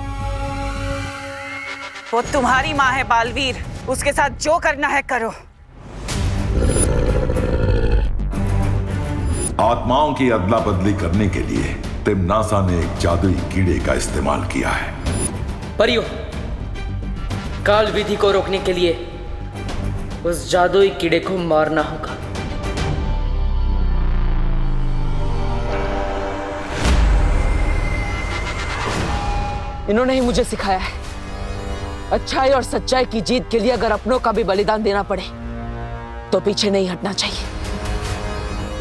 वो तुम्हारी माँ है बालवीर, उसके साथ जो करना है करो। आत्माओं की अदला बदली करने के लिए तिम्नासा ने एक जादुई कीड़े का इस्तेमाल किया है। परियो, काल विधि को रोकने के लिए उस जादुई कीड़े को मारना होगा। इन्होंने ही मुझे सिखाया है, अच्छाई और सच्चाई की जीत के लिए अगर अपनों का भी बलिदान देना पड़े तो पीछे नहीं हटना चाहिए।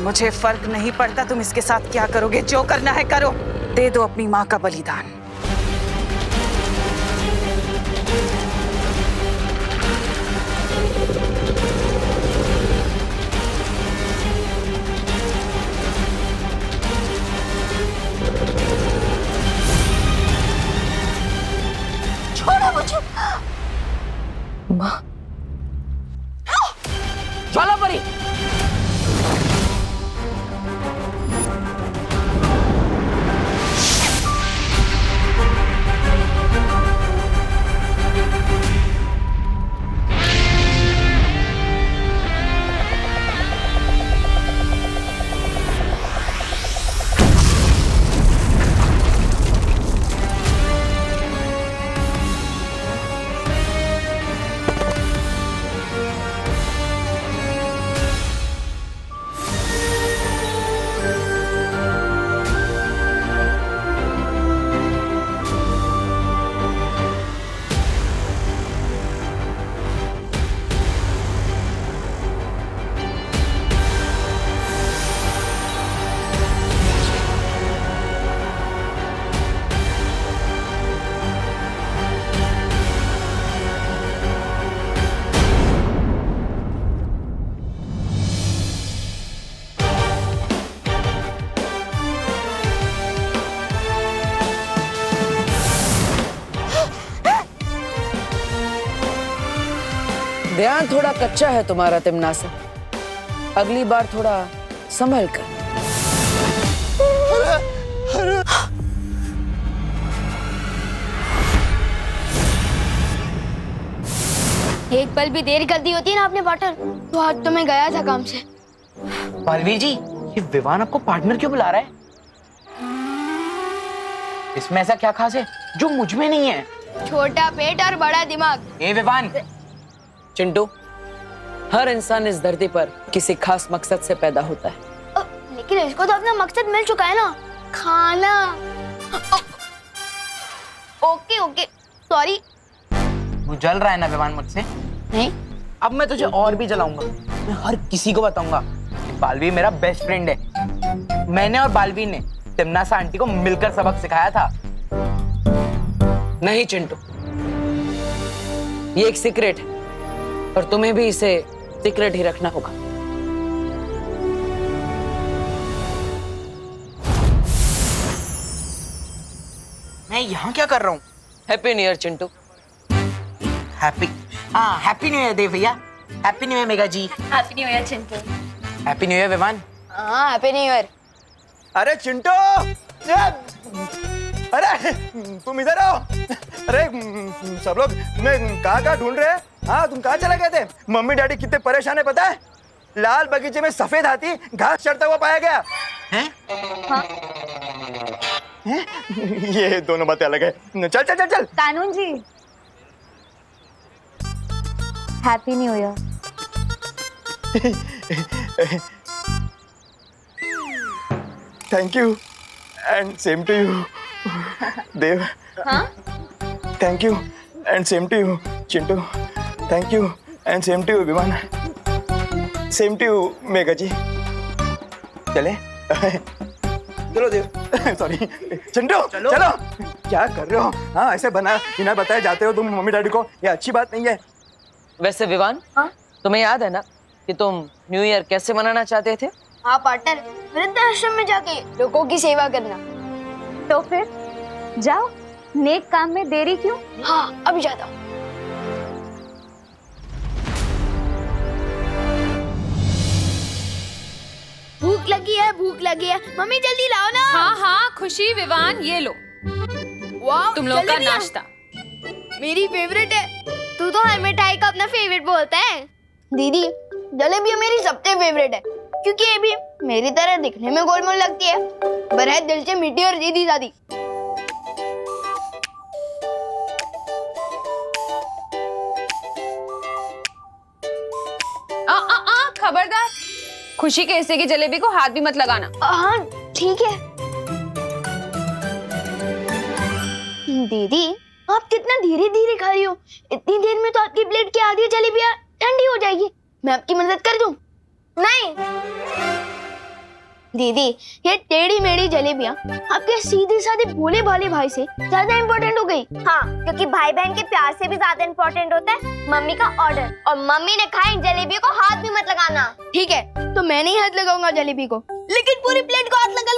मुझे फर्क नहीं पड़ता तुम इसके साथ क्या करोगे, जो करना है करो। दे दो अपनी माँ का बलिदान। छोड़ो मुझे। माँ, ज्वाला परी, ध्यान थोड़ा कच्चा है तुम्हारा तिम्नासा, अगली बार थोड़ा संभल कर। एक पल भी देर कर दी होती ना आपने पार्टनर, तो आज तो मैं गया था काम से। बलवीर जी, ये विवान आपको पार्टनर क्यों बुला रहा है? इसमें ऐसा क्या खास है जो मुझ में नहीं है? छोटा पेट और बड़ा दिमाग। ए विवान। चिंटू, हर इंसान इस धरती पर किसी खास मकसद से पैदा होता है। लेकिन इसको तो अपना मकसद मिल चुका है ना, खाना। Okay okay, sorry. तू जल रहा है ना विवान मुझसे? नहीं। अब मैं तुझे और भी जलाऊंगा। मैं हर किसी को बताऊंगा कि बालवीर मेरा बेस्ट फ्रेंड है। मैंने और बालवीर ने तिमनासा आंटी को मिलकर सबक सिखाया था। नहीं चिंटू, ये एक सीक्रेट है और तुम्हें भी इसे सीक्रेट ही रखना होगा। मैं यहाँ क्या कर रहा हूँ? Happy new year Chintu. Happy new year Dev भैया। Happy new year Mega ji. Happy new year Chintu. Happy new year Vivaan. हाँ, हैप्पी न्यू ईयर। अरे चिंटू, अरे तुम इधर आओ। अरे सब लोग तुम्हें कहाँ ढूंढ रहे हैं? हाँ, तुम कहाँ चले गए थे? मम्मी डैडी कितने परेशान है पता है? लाल बगीचे में सफेद हाथी घास चढ़ता हुआ पाया गया है। हाँ? ये दोनों बातें अलग है। चल चल चल चल। Kanoon ji, happy new year. Thank you and same to you Dev. हाँ? Thank you and same to you Chintu. Thank you and same to you Viman. Same to you Mega ji. चले चलो देव। सॉरी चिंटू, चलो क्या कर रहे हो? हाँ, ऐसे बिना बताए जाते हो तुम मम्मी डैडी को, ये अच्छी बात नहीं है। वैसे विवान, तुम्हें याद है ना कि तुम न्यू ईयर कैसे मनाना चाहते थे? हाँ पार्टनर, वृद्धाश्रम में जाके लोगों की सेवा करना। तो फिर जाओ, नेक काम में देरी क्यों? हाँ, अभी जाता हूँ। भूख लगी है, भूख लगी है। मम्मी जल्दी लाओ ना। हाँ हाँ खुशी, विवान, ये लो वाह, तुम लोग का जल्दी लाओ। नाश्ता। मेरी फेवरेट है। तू तो हर मिठाई का अपना फेवरेट बोलता है। दीदी, जलेबी मेरी सबसे फेवरेट है क्योंकि ये भी मेरी तरह दिखने में गोलमोल लगती है, पर है दिल से मीठी और सीधी सादी। खबरदार, खुशी के हिस्से की जलेबी को हाथ भी मत लगाना। हाँ ठीक है। दीदी, आप कितना धीरे धीरे खा रही हो। इतनी देर में तो आपकी प्लेट की आधी जलेबियां ठंडी हो जाएगी। मैं आपकी मदद कर दूं? नहीं दीदी, ये टेढ़ी मेढ़ी जलेबियां आपके सीधे साधे भोले भाले भाई से ज्यादा इम्पोर्टेंट हो गई। हाँ, क्योंकि भाई बहन के प्यार से भी ज्यादा इम्पोर्टेंट होता है मम्मी का ऑर्डर। और मम्मी ने खाई जलेबी को हाथ भी मत लगाना। ठीक है, तो मैं नहीं हाथ लगाऊंगा जलेबी को, लेकिन पूरी प्लेट को हाथ लगा